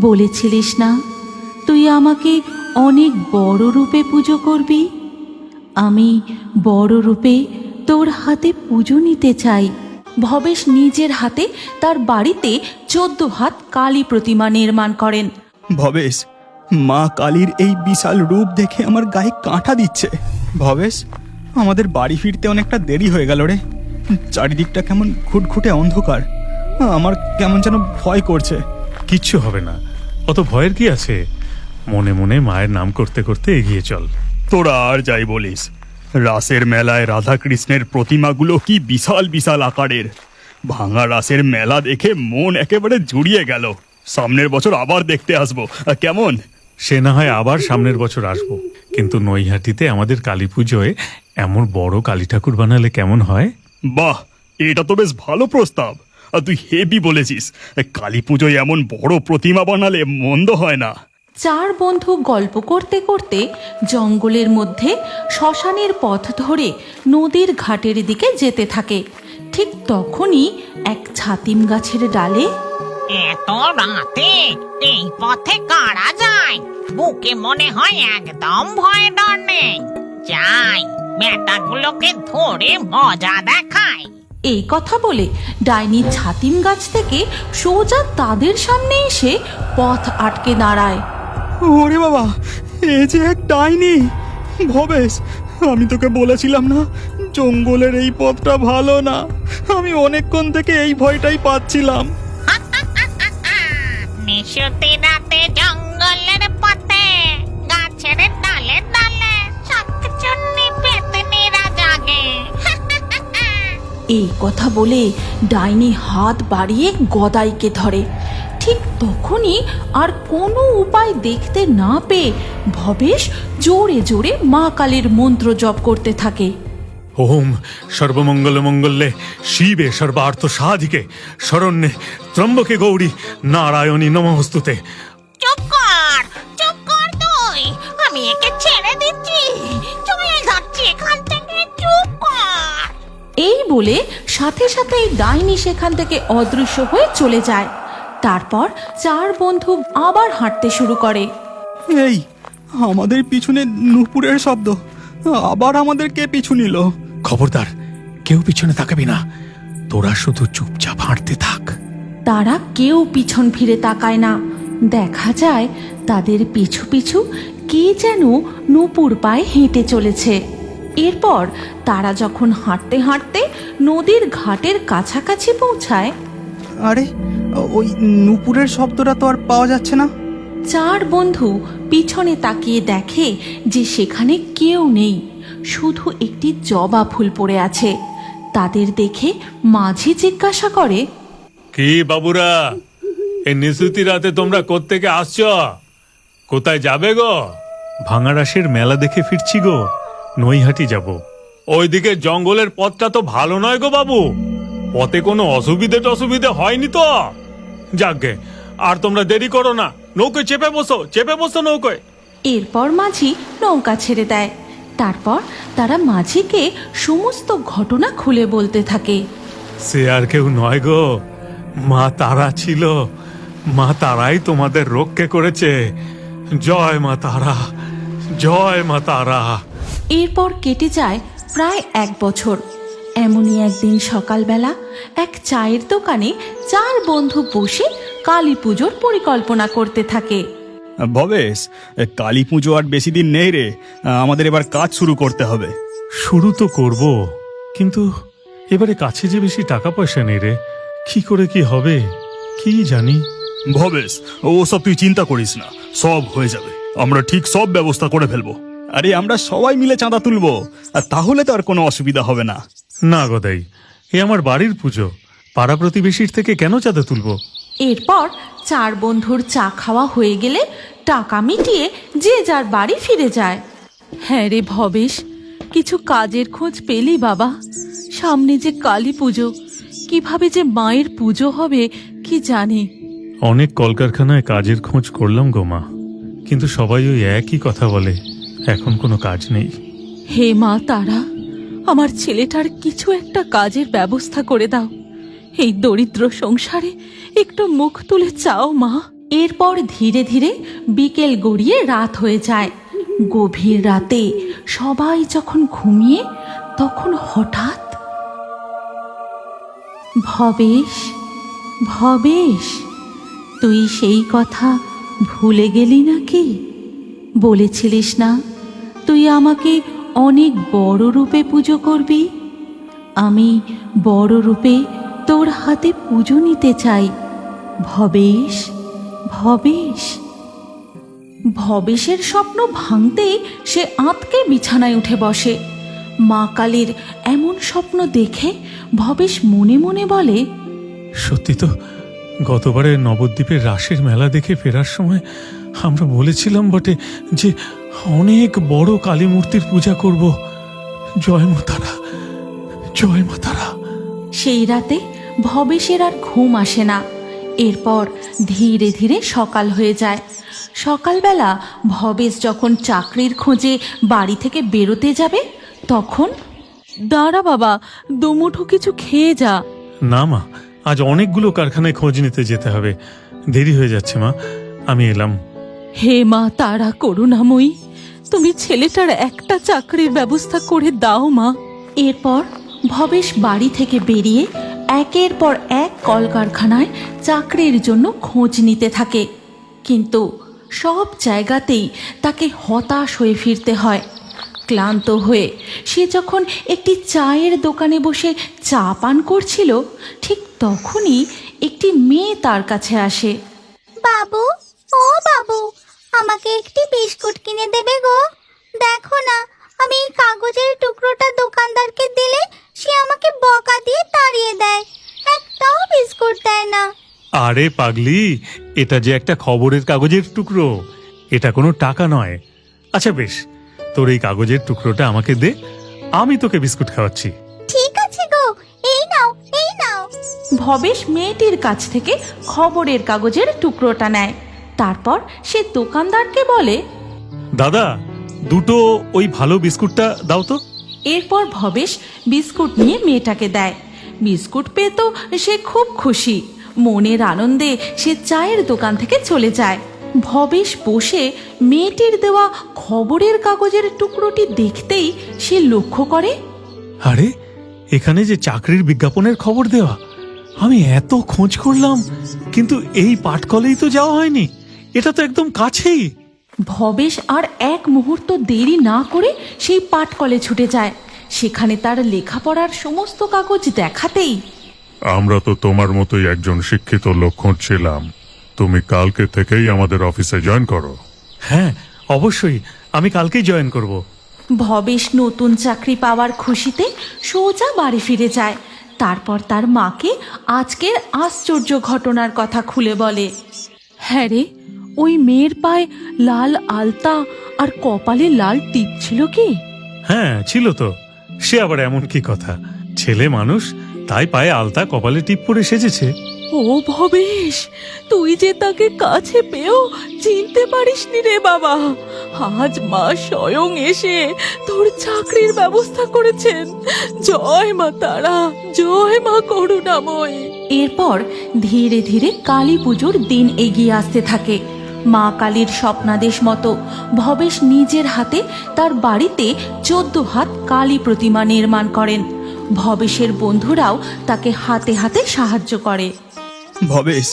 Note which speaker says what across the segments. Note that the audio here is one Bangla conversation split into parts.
Speaker 1: বলেছিলিস না তুই আমাকে অনেক বড় রূপে পুজো করবি। আমি বড় রূপে তোর হাতে পুজো নিতে চাই। ভবেশ নিজের হাতে তার বাড়িতে 14 হাত কালী প্রতিমা নির্মাণ করেন।
Speaker 2: ভবেশ, মা কালীর এই বিশাল রূপ দেখে আমার গায়ে কাঁটা দিচ্ছে। ভবেশ, আমাদের বাড়ি ফিরতে অনেকটা দেরি হয়ে গেল রে। চারিদিকটা কেমন ঘুটঘুটে অন্ধকার, আমার কেমন যেন ভয় করছে।
Speaker 3: কিচ্ছু হবে না, অত ভয়ের কি আছে? মনে মনে মায়ের নাম করতে করতে এগিয়ে চল।
Speaker 2: তোরা আর যাই বলিস, রাসের মেলায় রাধা কৃষ্ণের প্রতিমাগুলো কি বিশাল বিশাল আকারের। ভাঙা রাসের মেলা দেখে মন একেবারে জুড়িয়ে গেল। সামনের বছর আবার দেখতে আসবো, কেমন?
Speaker 3: সে না হয় আবার সামনের বছর আসবো, কিন্তু নৈহাটিতে আমাদের কালী পুজোয় এমন বড় কালী ঠাকুর বানালে কেমন হয়?
Speaker 2: বাহ, এটা তো বেশ ভালো প্রস্তাব। আর তুই হেভি বলেছিস। কালী পুজোয় এমন বড় প্রতিমা বানালে মন্দ হয় না।
Speaker 1: 4 বন্ধু গল্প করতে করতে জঙ্গলের মধ্যে শ্মশানের পথ ধরে নদীর ঘাটের দিকে যেতে থাকে। ঠিক তখনই এক ছাতিম গাছের ডালে
Speaker 4: এত রাতে এই পথে কারা যায়? বুকে মনে হয় একদম ভয় ডর নেই। যাই, বেটাগুলোকে ধরে মজা দেখায়।
Speaker 1: এই কথা বলে ডাইনি ছাতিম গাছ থেকে সোজা তাদের সামনে এসে পথ আটকে দাঁড়ায়।
Speaker 2: ওরে বাবা, এ যে এক ডাইনি! ভবেশ, আমি তোকে বলেছিলাম না জঙ্গলের এই পথটা ভালো না। আমি অনেকক্ষণ থেকে এই ভয়টাই পাচ্ছিলাম।
Speaker 4: নিশুতি রাতে জঙ্গলের পথে গাছের ডালে ডালে শাকচুন্নি পেতনিরা জাগে।
Speaker 1: এই কথা বলে ডাইনি হাত বাড়িয়ে গদাইকে ধরে। ঠিক তখনই আর কোনো উপায় দেখতে না পেয়ে ভবেশ জোরে জোরে মা কালীর মন্ত্র জপ করতে থাকে।
Speaker 3: ওম সর্বমঙ্গল মঙ্গলে শিবে সর্বার্থ সাধিকে শরণ্যে ত্রম্বকে গৌরী নারায়ণী নমস্তুতে।
Speaker 4: চুপ কর তুই, আমি একে ছেড়ে দিচ্ছি, চলে যাচ্ছি এখান থেকে, চুপ কর।
Speaker 1: এই বলে সাথে সাথেই ডাইনি সেখান থেকে অদৃশ্য হয়ে চলে যায়। তারপর 4 বন্ধু আবার হাঁটতে শুরু করে।
Speaker 2: এই, আমাদের পিছনে নূপুরের শব্দ। আবার আমাদের কে পিছু নিল?
Speaker 3: খবরদার, কেউ পিছনে তাকাবি না, তোরা শুধু চুপচাপ হাঁটতে থাক।
Speaker 1: তারা কেউ পিছন ফিরে তাকায় না। দেখা যায় তাদের পিছু পিছু কে যেন নূপুর পায়ে হেঁটে চলেছে। এরপর তারা যখন হাঁটতে হাঁটতে নদীর ঘাটের কাছাকাছি পৌঁছায়,
Speaker 2: আরে, ওই নূপুরের শব্দটা তো আর পাওয়া যাচ্ছে না।
Speaker 1: 4 বন্ধু পিছনে তাকিয়ে দেখে যে সেখানে কেউ নেই, শুধু একটি জবা ফুল পড়ে আছে। তাদের দেখে মাঝি জিজ্ঞাসা করে,
Speaker 3: কি বাবুরা, এই নিশুতি রাতে তোমরা কোত্থেকে আসছ? কোথায় যাবে গো? ভাঙারাসের মেলা দেখে ফিরছি গো, নৈহাটি যাব। ওইদিকে জঙ্গলের পথটা তো ভালো নয় গো বাবু, পথে কোনো অসুবিধে হয়নি তো? যাকগে, আর তোমরা দেরি করো না, নৌকোয় চেপে বসো নৌকোয়।
Speaker 1: এরপর মাঝি নৌকা ছেড়ে দেয়। তারপর তারা মাঝিকে সমস্ত ঘটনা খুলে বলতে থাকে।
Speaker 3: সে আর কেউ নয় গো, মা তারা ছিল। মা তারাই তোমাদের রক্ষা করেছে। জয় মা তারা, জয় মা তারা।
Speaker 1: এরপর কেটে যায় প্রায় 1 বছর। এমনই একদিন সকালবেলা এক চায়ের দোকানে 4 বন্ধু বসে কালী পুজোর পরিকল্পনা করতে থাকে।
Speaker 2: ভবেশ, কালী পুজো আর বেশি দিন নেই রে। আমাদের এবার কাজ শুরু করতে হবে।
Speaker 3: শুরু তো করব, কিন্তু এবারে কাছে যে বেশি টাকা পয়সা নেই রে। কি করে কি হবে কি জানি।
Speaker 2: ভবেশ, ওসব তুই চিন্তা করিস না, সব হয়ে যাবে। আমরা ঠিক সব ব্যবস্থা করে ফেলবো। আরে, আমরা সবাই মিলে চাঁদা তুলবো, আর তাহলে তো আর কোনো অসুবিধা হবে না।
Speaker 3: না গদাই, এ আমার বাড়ির পুজো, পাড়া প্রতিবেশীর থেকে কেন চাঁদা তুলবো?
Speaker 1: এরপর 4 বন্ধুর চা খাওয়া হয়ে গেলে টাকা মিটিয়ে যে যার বাড়ি ফিরে যায়। হ্যাঁ রে ভবেশ, কিছু কাজের খোঁজ পেলি বাবা? সামনে যে কালী পুজো, কিভাবে যে মায়ের পুজো হবে কি জানি।
Speaker 3: অনেক কলকারখানায় কাজের খোঁজ করলাম গো মা, কিন্তু সবাই ওই একই কথা বলে, এখন কোনো কাজ নেই।
Speaker 1: হে মা তারা, আমার ছেলেটার কিছু একটা কাজের ব্যবস্থা করে দাও। এই দরিদ্র সংসারে একটু মুখ তুলে চাও মা। এরপর ধীরে ধীরে বিকেল গড়িয়ে রাত হয়ে যায়। গভীর রাতে সবাই যখন ঘুমিয়ে, তখন হঠাৎ ভবেশ, ভবেশ, তুই সেই কথা ভুলে গেলি নাকি? বলেছিলিস না তুই আমাকে অনেক বড় রূপে পুজো করবি। আমি বড় রূপে তোর হাতে পুজো নিতে চাই ভবেশ, ভবেশ। ভবেশের স্বপ্ন ভাঙতেই সে আঁতকে বিছানায় উঠে বসে। মা কালীর এমন স্বপ্ন দেখে ভবেশ মনে মনে বলে,
Speaker 3: সত্যি তো, গতবারে নবদ্বীপের রাসের মেলা দেখে ফেরার সময় আমরা বলেছিলাম বটে যে অনেক বড় কালী মূর্তির পূজা করব। জয় মা তারা, জয় মা তারা।
Speaker 1: সেই রাতে ভবেশের আর ঘুম আসে না। এরপর ধীরে ধীরে সকাল হয়ে যায়। সকালবেলা ভবেশ যখন চাকরির খোঁজে বাড়ি থেকে বেরোতে যাবে, তখন দাঁড়া বাবা, দুমুঠো কিছু খেয়ে যা।
Speaker 3: না মা, আজ অনেকগুলো কারখানায় খোঁজ নিতে যেতে হবে, দেরি হয়ে যাচ্ছে মা, আমি এলাম।
Speaker 1: হে মা তারা করুণাময়ী, তুমি ছেলেটার একটা চাকরির ব্যবস্থা করে দাও মা। এরপর ভবেশ বাড়ি থেকে বেরিয়ে একের পর এক কলকারখানায় চাকরির জন্য খোঁজ নিতে থাকে, কিন্তু সব জায়গাতেই তাকে হতাশ হয়ে ফিরতে হয়। ক্লান্ত হয়ে সে যখন একটি চায়ের দোকানে বসে চা পান করছিল, ঠিক তখনই একটি মেয়ে তার কাছে আসে।
Speaker 5: বাবু, ও বাবু, আমাকে একটি বিস্কুট কিনে দেবে গো? দেখো না, আমি এই কাগজের টুকরোটা দোকানদারকে দিলে সে আমাকে বকা দিয়ে তাড়িয়ে দেয়, একটাও বিস্কুট দেয় না।
Speaker 3: আরে পাগলি, এটা যে একটা খবরের কাগজের টুকরো, এটা কোনো টাকা নয়। আচ্ছা বেশ, তোর এই কাগজের টুকরোটা আমাকে দে, আমি তোকে বিস্কুট খাওয়াচ্ছি।
Speaker 5: ঠিক আছে গো, এই নাও, এই নাও।
Speaker 1: ভবেশ মেয়েটির কাছ থেকে খবরের কাগজের টুকরোটা নেয়। তারপর সে দোকানদারকে বলে,
Speaker 3: দাদা, দুটো ওই ভালো বিস্কুটটা দাও তো।
Speaker 1: এরপর ভবেশ বিস্কুট নিয়ে মেয়েটাকে দেয়। বিস্কুট পেয়ে তো সে খুব খুশি। মনের আনন্দে সে চায়ের দোকান থেকে চলে যায়। ভবেশ বসে মেয়েটির দেওয়া খবরের কাগজের টুকরোটি দেখতেই সে লক্ষ্য করে,
Speaker 3: আরে, এখানে যে চাকরির বিজ্ঞাপনের খবর দেওয়া, আমি এত খোঁজ করলাম কিন্তু এই পাটকলেই তো যাওয়া হয়নি, এটা তো একদম কাছেই।
Speaker 1: ভবেশ আর এক মুহূর্ত দেরি না করে সেই পাটকলে ছুটে যায়। সেখানে তার লেখাপড়ার সমস্ত কাগজ দেখাতেই,
Speaker 6: আমরা তো তোমার মতোই একজন শিক্ষিত লোক খুঁজছিলাম, তুমি কালকে থেকেই আমাদের অফিসে জয়েন করো।
Speaker 3: হ্যাঁ, অবশ্যই, আমি কালকেই জয়েন করব।
Speaker 1: ভবেশ নতুন চাকরি পাওয়ার খুশিতে সোজা বাড়ি ফিরে যায়। তারপর তার মাকে আজকের আশ্চর্য ঘটনার কথা খুলে বলে। হ্যাঁ রে, ওই মেয়ের পায়ে লাল আলতা আর কপালে লাল টিপ ছিল কি?
Speaker 3: হ্যাঁ ছিল তো, সে আবার এমন কি কথা, ছেলে মানুষ, তাই পায়ে আলতা কপালে টিপ পরে সেজেছে।
Speaker 1: ও ভবেশ, তুই যে তাকে কাছে পেয়েও চিনতে পারিসনি রে বাবা। আজ মা স্বয়ং এসে তোর চাকরির ব্যবস্থা করেছেন। জয় মা তারা, জয় মা করুণাময়ী। এরপর ধীরে ধীরে কালী পুজোর দিন এগিয়ে আসতে থাকে। মা কালীর স্বপ্নাদেশ মতো ভবেশ নিজের হাতে তার বাড়িতে 14 হাত কালী প্রতিমা নির্মাণ করেন। ভবেশের বন্ধুরাও তাকে হাতে হাতে সাহায্য করে।
Speaker 2: ভবেশ,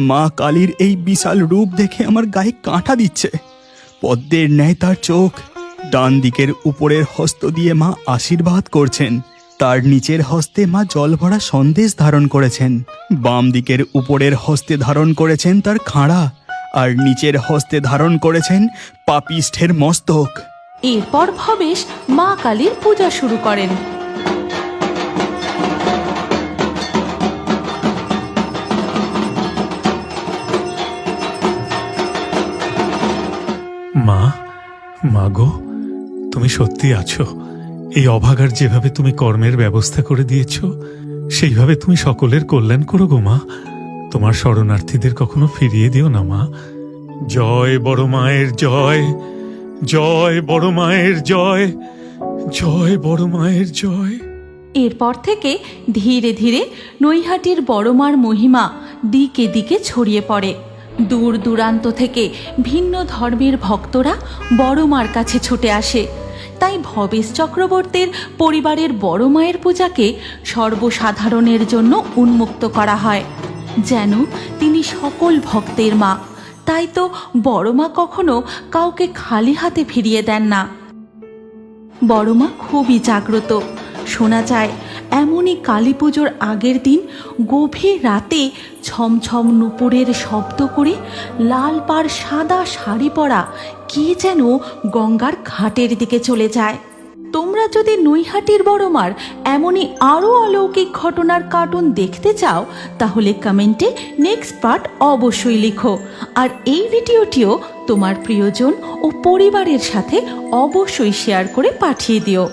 Speaker 2: মা কালীর এই বিশাল রূপ দেখে আমার গায়ে কাঁটা দিচ্ছে। পদ্মের ন্যায় তার চোখ। ডান দিকের উপরের হস্ত দিয়ে মা আশীর্বাদ করছেন, তার নিচের হস্তে মা জল ভরা সন্দেশ ধারণ করেছেন। বাম দিকের উপরের হস্তে ধারণ করেছেন তার খাঁড়া, আর নিচের হস্তে ধারণ করেছেন পাপিষ্ঠের মস্তক।
Speaker 1: এরপর ভবেশ মা কালীর পূজা শুরু করেন।
Speaker 3: মা, মা গো, তুমি সত্যি আছো। এই অভাগার যেভাবে তুমি কর্মের ব্যবস্থা করে দিয়েছ, সেইভাবে তুমি সকলের কল্যাণ করো গো মা। তোমার শরণার্থীদের কখনো ফিরিয়ে দিও না মা। জয় বড় মায়ের জয়, জয় বড় মায়ের জয়, জয় বড় মায়ের জয়।
Speaker 1: এরপর থেকে ধীরে ধীরে নৈহাটির বড়মার মহিমা দিকে দিকে ছড়িয়ে পড়ে। দূর দূরান্ত থেকে ভিন্ন ধর্মের ভক্তরা বড় মার কাছে ছুটে আসে। তাই ভবেশ চক্রবর্তীর পরিবারের বড় মায়ের পূজাকে সর্বসাধারণের জন্য উন্মুক্ত করা হয়, যেন তিনি সকল ভক্তের মা। তাই তো বড় মা কখনো কাউকে খালি হাতে ফিরিয়ে দেন না। বড় মা খুবই জাগ্রত। শোনা যায় এমনই কালী পুজোর আগের দিন গভীর রাতে ছমছম নুপুরের শব্দ করে লাল পাড় সাদা শাড়ি পরা কে যেন গঙ্গার ঘাটের দিকে চলে যায়। তোমরা যদি নৈহাটির বড়মার এমনই আরও অলৌকিক ঘটনার কার্টুন দেখতে চাও, তাহলে কমেন্টে নেক্সট পার্ট অবশ্যই লিখো। আর এই ভিডিওটিও তোমার প্রিয়জন ও পরিবারের সাথে অবশ্যই শেয়ার করে পাঠিয়ে দিও।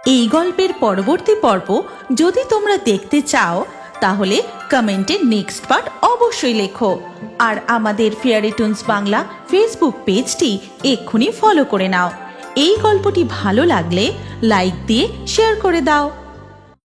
Speaker 1: এই গল্পের পরবর্তী পর্ব যদি তোমরা দেখতে চাও, তাহলে কমেন্টে নেক্সট পার্ট অবশ্যই লেখো। আর আমাদের ফেয়ারি টুনস বাংলা ফেসবুক পেজটি এক্ষুনি ফলো করে নাও। এই গল্পটি ভালো লাগলে লাইক দিয়ে শেয়ার করে দাও।